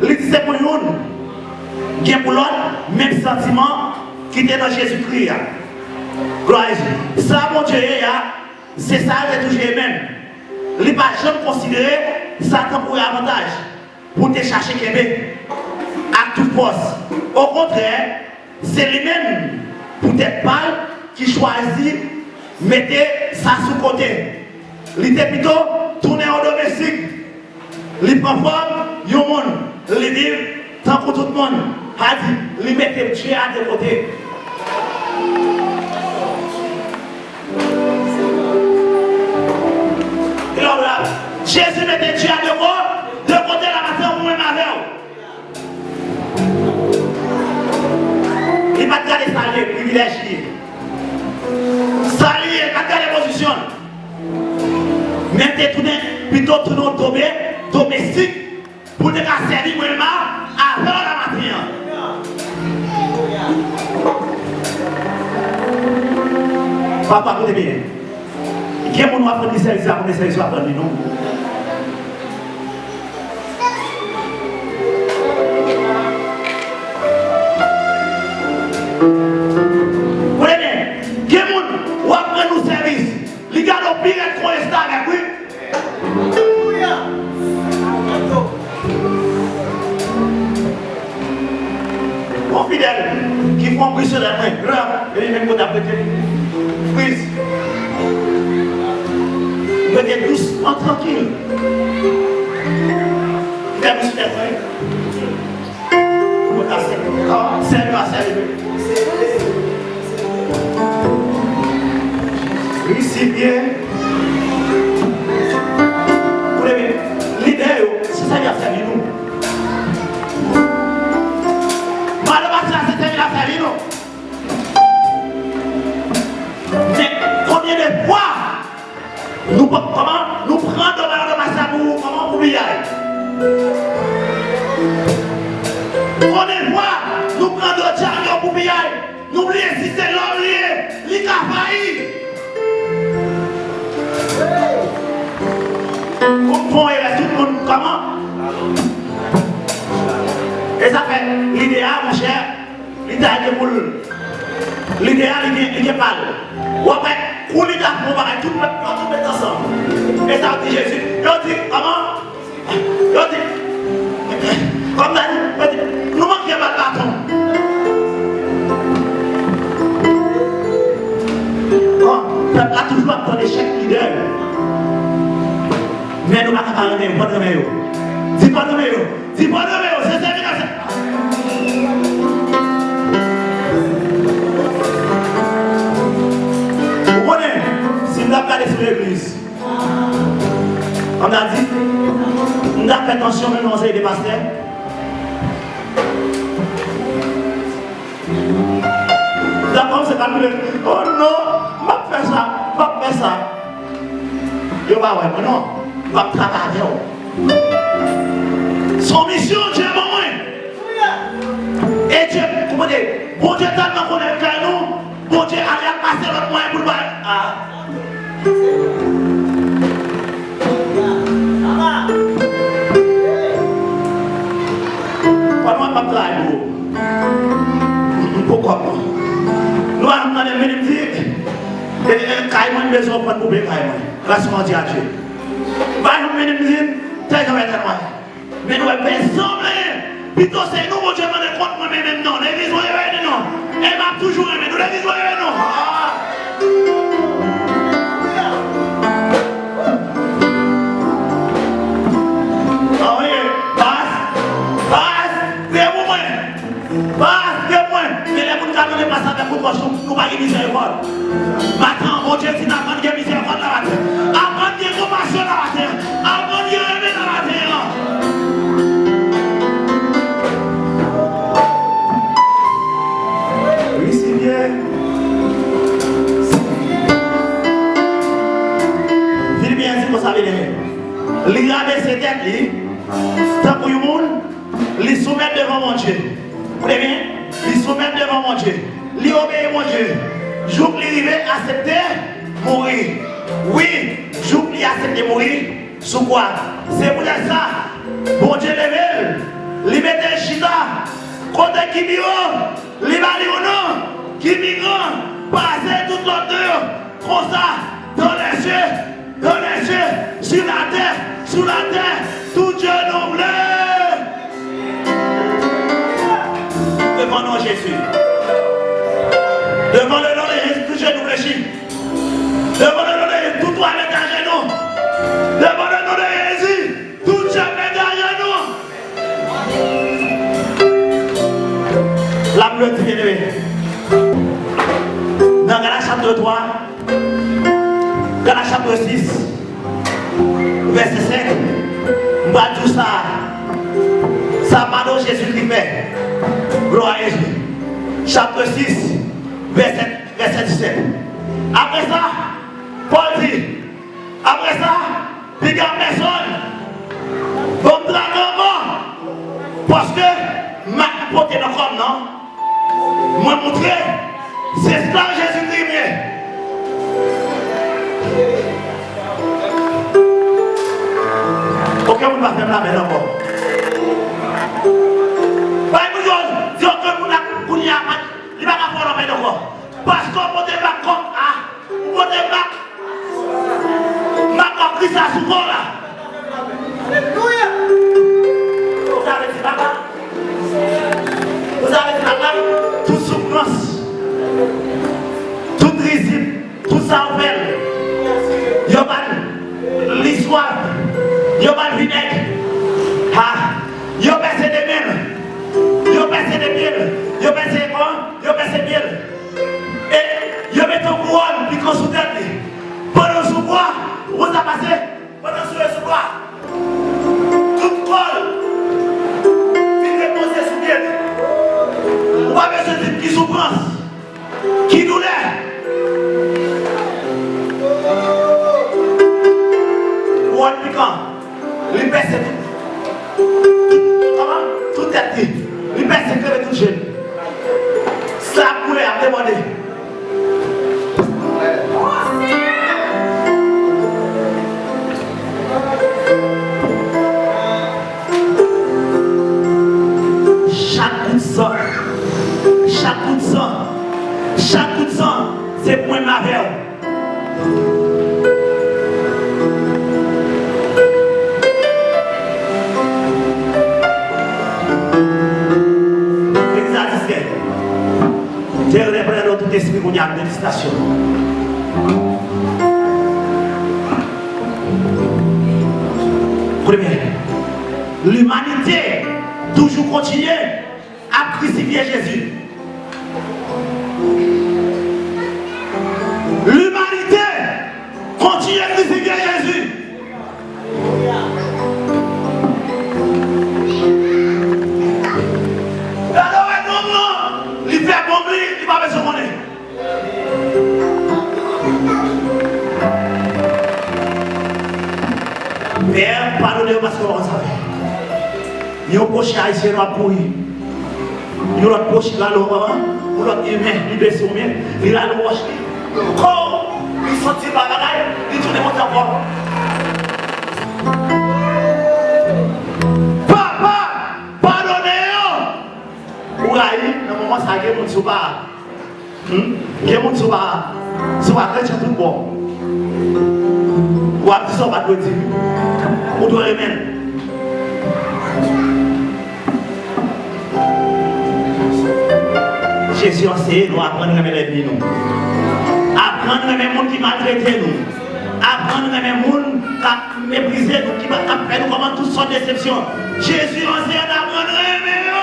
Il dit c'est pour nous, qui est pour l'autre, même sentiment qui était dans Jésus-Christ. Gloire à Dieu. Ça, mon Dieu, c'est ça, il est toujours même. Il n'est pas jamais considéré Satan pour avantage, pour te chercher Québec à toute force. Au contraire, c'est lui-même, pour être pâle, qui choisit mettre ça sous côté. Il était plutôt tourné au domestique. Il prend forme, il monde, il dit, tant pour tout le monde, il mettait Dieu à des côtés. Et alors là, Jésus mettait Dieu à deux côtés la matin pour même avec. Il va te garder salier, privilégié. Salier, il va te garder position. Même te tourner, plutôt tourner au domestique pour te servir moi-même avant la matin. Papa, écoutez bien. Qui est mon nom apprendre le service à mon service à apprendre nous? Écoutez bien. Qui est mon nom apprendre le service? Les gars ont pire être trop instable avec lui. Mon fidèle, qui font brisser la main, grave, et les mêmes mots d'apprêter. Brise. Vous êtes doucement tranquille. Vous êtes brisser la main. Vous êtes servi à servir. Ici bien. Vous l'avez. L'idée, c'est ça qui a servi nous. Malheureusement, c'est ça qui a servi nous. Mais combien de fois nous prendre de masse comment vous y aller? Combien de fois nous prendre de chariot pour y aller? Nous oublions si c'est l'homme lié, il a failli. Comment il reste tout le monde comment? Et ça fait l'idéal, mon cher, l'idéal de boule. L'idéal, il est pas. Ou après, pour l'idéal, on va tout mettre ensemble. Et ça dit Jésus. Il dit, comment? Il dit, comme ça, nous manquons pas de bâton. Bon, ça a toujours attendre chaque leader. Mais nous ne pouvons pas remettre, pas de remettre. Dis pas de remettre. Dis pas de remettre, c'est ça. Vous connaissez, si nous avons regardé sur l'église, on a dit, nous avons fait attention même aux des pasteurs. Nous avons commencé à calculer, oh non, je vais faire ça, je vais faire ça. Je vais voir, non. Va travailler. Son mission, Dieu est bon. Et Dieu, comment dire, bon Dieu tellement qu'on est avec nous, bon Dieu allait passer notre moyen pour le bail. Pourquoi pas travailler? Pourquoi pas? Nous allons venir dire, Caïman besoin de prendre pour payer Caïman. Grâce à Dieu. Va nous venir dire, mais nous avons sembler. Plutôt c'est nous, mon Dieu, qui nous compte moi-même, non. L'église va y aller, non. Elle m'a toujours aimé. Nous, l'église va y aller, non. Ah oui, passe, fais-moi. Passe, fais-moi. Mais les gens qui ne passent pas avec vous, nous pas de miséricorde. Maintenant, mon Dieu, si nous avons de miséricorde là, apprendre de compassion là, apprendre de aimer là. Oui, c'est bien. Philippe, c'est pour ça, il a baissé tête, tant pour le monde, il soumet devant mon Dieu. Vous voyez bien? Il soumet devant mon Dieu. Il obéit mon Dieu. Jour qu'il arrive à accepter, mourir. Oui, jour qu'il accepte mourir, sous quoi? C'est pour ça, bon Dieu levé, il met des chita, côté qui biro, il va dire non, qui migrant, passer toute l'autre, comme ça, dans les cieux, sur la terre, tout Dieu nous voulait. Devant nous Jésus. Devant le nom de Jésus, tout Dieu nous fléchit. Devant le nom de Jésus, tout doit mettre à genoux. Devant le nom de Jésus, tout Dieu met à genoux. La bleue bien aimé. Dans Galates chapitre 3, Galates chapitre 6, verset 5, on va tout ça. Ça m'a donné Jésus qui fait. Gloire à Jésus. Chapitre 6, verset 17. Après ça, Paul dit, après ça, il n'y a personne. Bon, parce que ma portée dans comme non. Moi montrer, c'est ça Jésus-Christ. Ok, on va faire la main encore. Il va pas faire la main encore. Parce qu'on peut te battre comme ça. On peut te battre. Ma compris ça sous quoi là. Alléluia. Vous avez dit papa. Vous avez dit papa. Toute souffrance. Toute risible. Tout ça en fait. Yoban. L'histoire. Yoban vinaigre. Ah. Yoban c'est des mêmes. Yoban c'est des mêmes. Yoban c'est quoi? Yoban c'est bien. Et yo met ton couronne, puis qu'on sous tête. Pendant sous bois, vous avez passé, pendant sous bois. Tout col, puis déposer sous pied. Vous avez ce type qui souffrance, qui douleur. Couronne piquant, lui pèse tout. Comment? Tout tête. Lui pèse que tout jeune. Ça pourrait à demander. Chaque coup de sang, c'est pour ma vie. Dieu reprend notre esprit qu'on y a une station. Premier, l'humanité toujours continue à crucifier Jésus. L'humanité continue à crucifier Jésus. Il fait bon, il va faire son monnaie. Père, pardonnez-moi parce qu'on savait. Il y a un poche haïtien à pourrir. Il y a un poche là, ou l'autre humain, il baisse au mien, il a le roche. Quand il sentit la bagaille, il tourne mon temps. Papa, pardonnez-moi. Ou là, dans le moment, ça a été mon souba. Il y a mon souba. Souba, c'est tout bon. Ou à ça, on va te dire. Ou doit remettre. Jésus enseigne nous apprendre à aimer les nous. Apprendre à aimer les gens qui maltraitent nous. Apprendre à aimer les gens qui méprisent nous, qui fait nous comment toutes sortes de déceptions. Jésus enseigne à apprendre à aimer nous.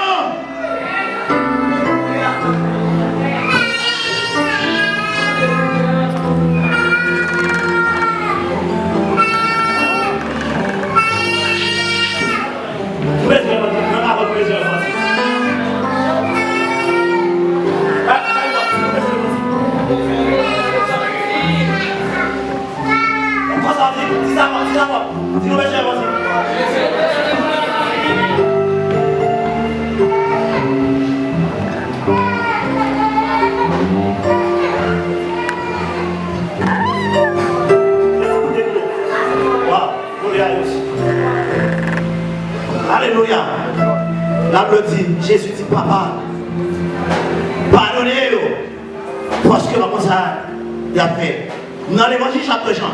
Alléluia. La Bible dit, Jésus dit, papa, pardonnez-le. Parce que comme ça, il a fait. Dans l'évangile chapitre Jean,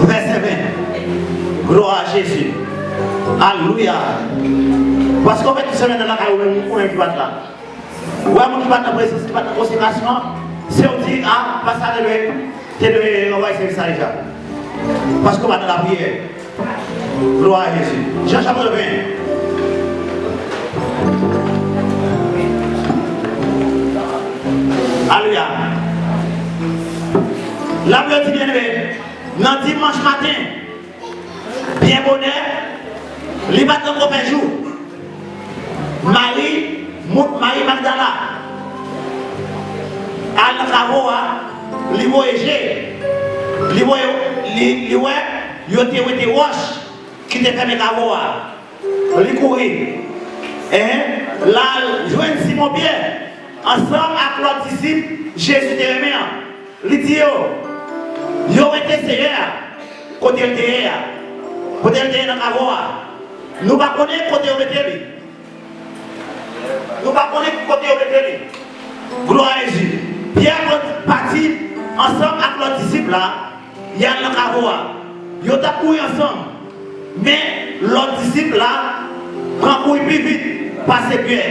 verset 20. Gloire à Jésus. Alléluia. Parce qu'en fait, tout ce dans la caille, on est qui bat là. Ouais, mon qui bat dans la présence, qui bat dans la consécration, c'est on dit, ah, pas ça de lui, c'est de l'envoyer service à déjà. Parce qu'on va dans la prière. Gloire à Jésus. Jean chapitre 20. Alléluia. La Bible dit bien aimé, dans dimanche matin, bien bonheur, il va dans le jour. Marie Magdala, à la Cavoa, il voyageait, il était roche qui était fait Cavoa, il courait. Et là, joint Simon Pierre, ensemble avec l'autre disciple, Jésus de Rémé, il dit, yo été Seigneur, côté le derrière, côté le derrière dans Cavoa. Nous ne connaissons pas côté où était. Nous ne connaissons pas côté où était. Gloire à Jésus. Pierre parti ensemble avec leurs disciples là, il y a le Cavoa. Ils ont couru ensemble. Mais leurs disciples là, quand courir plus vite, passez bien.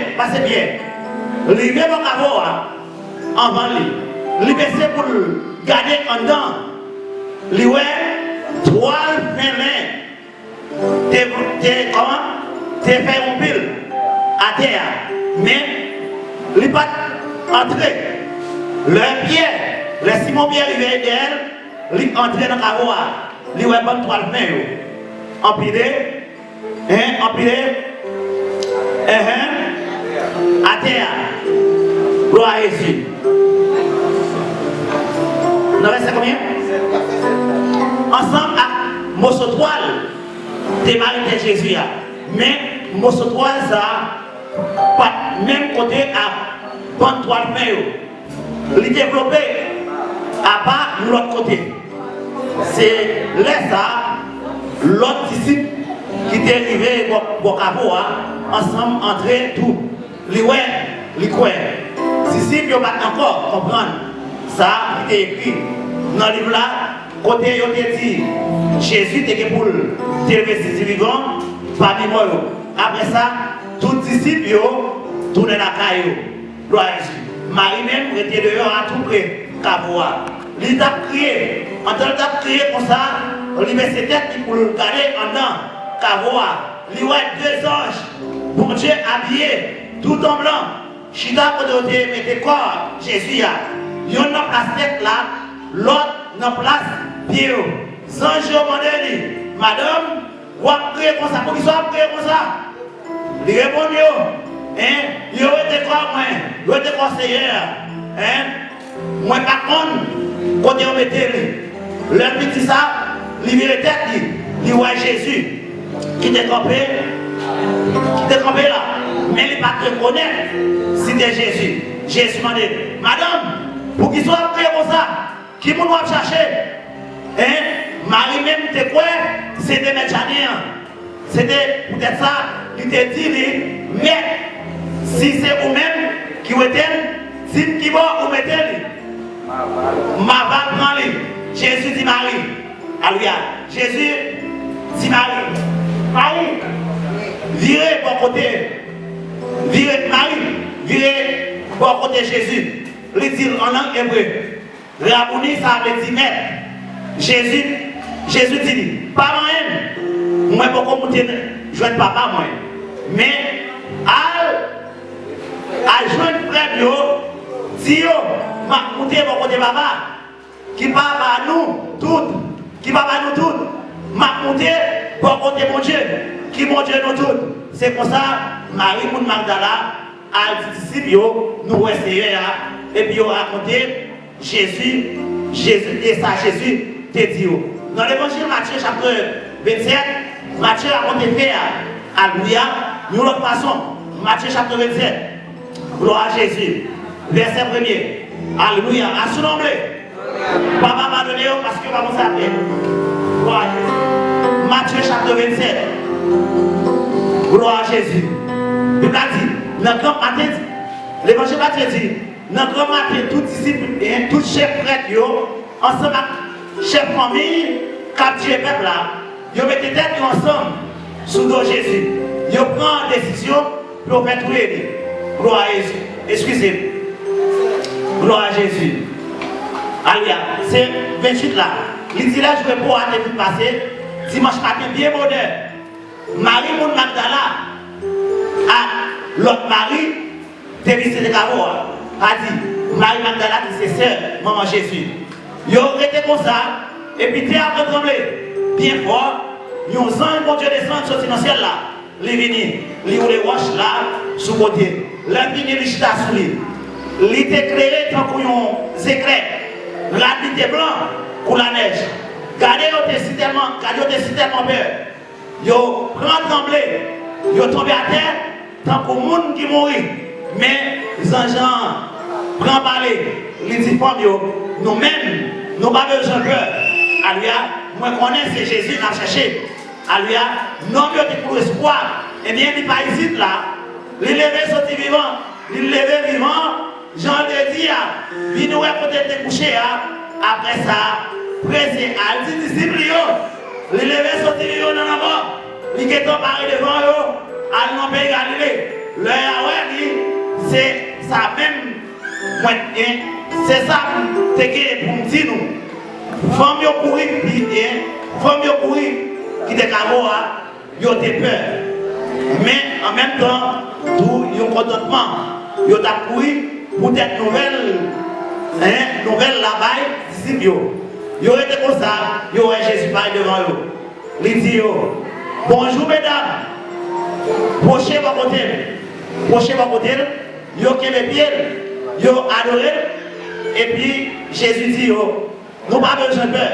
Ils vont au Cavoa avant lui. Ils baissent pour garder en dedans. Ils ont 3 mains. T'es fait un pile à terre, mais il n'est pas entré. Le Pierre, le Simon Pierre, il est derrière, il est entré dans la Cavoa. Il est bon 3 mains. Empilé, à terre. Gloire à Jésus. Vous avez ça combien? Ensemble à Mossotoile. T'es marié de Jésus. Mais Mossotoile, ça, pas même côté à 23 mai. Il est développé à part l'autre côté. C'est là ça, l'autre disciple qui est arrivé au Cavoa, ensemble, entrer tout. Les quoi. Disciple, ils ne pas encore comprendre. Ça, il est écrit dans le livre là, côté il a dit, Jésus était pour t'élever ses vivants parmi moi. Après ça, tous les disciples tournaient la caille. Gloire à Jésus. Marie même était dehors à tout près, Cavoa. Il a crié, en tant que crié comme ça, il met ses têtes pour le garder en dedans, Cavoa. Il voit 2 anges, bon Dieu habillé, tout en blanc. Chita pour mettre corps, Jésus. Il y a une place tête là, l'autre dans place pied. Sans jour, madame, vous avez prié comme ça, pour qu'ils soient priés comme ça. Il répond, il aurait été quoi, moi, il aurait été conseillère. Moi, par contre, quand on mettait le petit ça, il vient de tête, il voit Jésus qui était campé là. Mais il ne pas reconnaître si c'était Jésus. Jésus m'a dit, madame, pour qu'il soit prié comme ça, qui vous doit chercher? Marie même, c'était quoi? C'était Méchaniens. C'était peut-être ça, il t'a dit, mais si c'est vous-même qui vous êtes, si qui va vous mettez, ma va prendre. Jésus dit Marie. Alléluia. Jésus dit Marie. Marie, virez pour côté. Virez Marie, virez pour côté Jésus. Il dit en langue hébreu. Rabouni, ça veut dire maître. Jésus dit, pas moi, moi pour monter, je ne papa moi. Mais à joindre frère, si m'a monté pour côté papa, qui parle à nous toutes, m'a monté pour côté mon Dieu, qui mon Dieu nous toutes. C'est pour ça, Marie Moun Magdala a dit disciple, nous essayons, et puis on a raconté Jésus, et ça Jésus te dit. Dans l'évangile Matthieu chapitre 27, Matthieu a raconté faire, alléluia, nous l'autre façon, Matthieu chapitre 27, gloire à Jésus, verset 1er, alléluia, à son nom, papa m'a donné parce que va vous appeler, gloire à Jésus, Matthieu chapitre 27, Gloire à Jésus. Il a dit, dans le grand matin, l'évangile Matthieu dit, dans le grand matin, tous disciples et tous chefs prêtres, ensemble avec chef famille, capturé le peuple là, ils mettent tête ensemble sous dos Jésus. Ils prennent une décision pour faire tout les. Gloire à Jésus. Excusez-moi. Gloire à Jésus. Alléluia. C'est 28 là. Il dit là, je vais pouvoir te passer. Dimanche matin, bien bonheur. Marie Moun Magdala à l'autre Marie, Térisé de Cabo, a dit, Marie Magdala dit c'est sœur, maman Jésus. Ils ont été comme ça, et puis t'es après tremblé, bien fort, ils ont senti mon Dieu descendre sur le ciel là, les vignes, les roches là, sous côté, les vignes, les chita sous lui. Il était éclairé tant qu'on y a éclairs, la nuit était blanc pour la neige. Gardez, vous tellement peur. Yo prend tremblé, yo tombé à terre, tant que monde qui mourit. Mais les gens prend parler, les dit nous-mêmes, nous n'avons pas besoin de peur. Alléluia, moi je connais c'est Jésus qui a cherché. Alléluia, non mieux que pour espoir. Eh bien, il n'est pas ici là. Les lever sont vivants, les lever vivants. Jean le dit, il nous a peut-être couché. Après ça, pressé à 10 disciples. Les lever sont vivants dans la mort. Les qui sont parés devant eux, à non pays Galilée. Le Yahweh, c'est ça même. C'est ça pour nous dire nous. Femmes courir, qui étaient cabots, ils ont peur. Mais en même temps, tout ils ont contentement. Ils ont couru pour être nouvelle là-bas, ici. Ils ont été comme ça, ils ont Jésus parler devant eux. Ils disent, bonjour mesdames, prochez votre côté. Ils ont les pieds, ils ont adoré. Et puis Jésus dit, nous n'avons pas besoin de peur.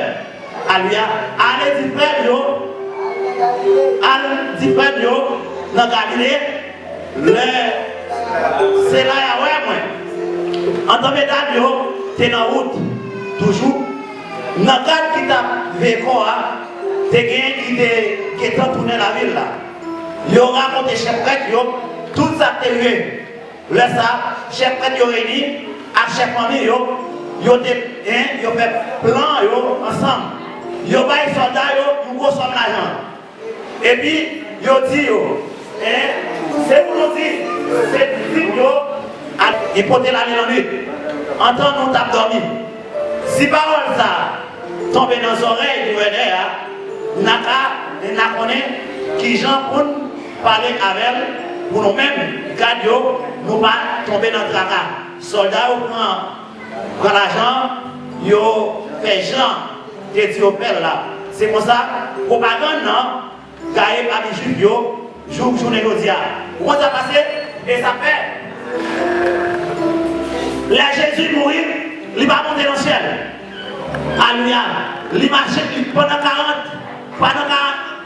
Alléluia. Allez dire frère, dans Galilée, c'est là, moi. En tant que mesdames, tu es en route, toujours. Dans le cadre qui t'a vécu, tu es qui est tourné la ville là. Ils ont raconté chef prêtre, tout ça t'est arrivé. Là, ça, chef prêtre, ils ont réuni, à chef famille, ils ont fait plan ensemble. Ils ont fait des soldats, ils ont consommé l'argent. Et puis, ils ont dit, c'est pour nous dire, c'est disciple, ils portent la nuit en nuit. En temps, nous t'avons dormi. Si parole ça tombe dans les oreilles du vénère, n'a connaît qui gens pour parler avec elle, pour nous-mêmes, gardions, nous pas tomber dans le tracas. Soldats prennent l'argent, ils fait gens qui dit au père là. C'est pour ça, propagande, non, gagne pas les juifs, journée d'audia. Comment ça passe? Et ça fait. Là, Jésus mourit, il va monter dans le ciel. Alléluia. Il marchait pendant 40,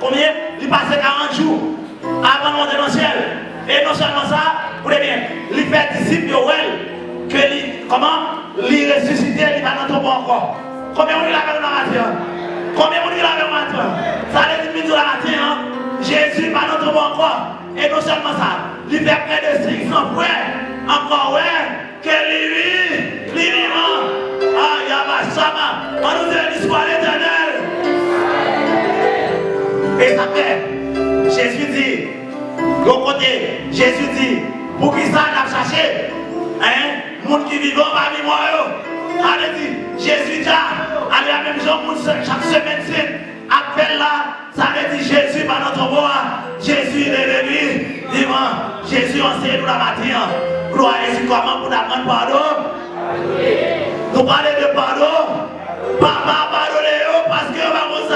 combien? Il passait 40 jours avant de monter dans le ciel. Et non seulement ça, vous voyez bien, il fait disciple que comment? Il ressuscité, il va dans ton bon encore. Combien on dit la même dans la matin? Combien on dit la même matin? Ça veut dire que la matin, Jésus va dans ton bon encore. Et non seulement ça, il fait près de 600 frères, encore ouais. Que lui vivant, ah, Yabashama, on nous dit l'histoire éternelle. Et ça fait, Jésus dit, de côté, Jésus dit, pour qui ça n'a pas cherché, hein, monde qui vivant parmi moi, allez dit, Jésus dit, allez la même chose, chaque semaine, appelle là, ça veut dire Jésus par notre voix, Jésus est venu, vivant, Jésus enseigne nous la matin. Gloire à Jésus, comment pour apprendre pardon? Nous parlons de pardon. Papa, pardonnez-vous parce que va vous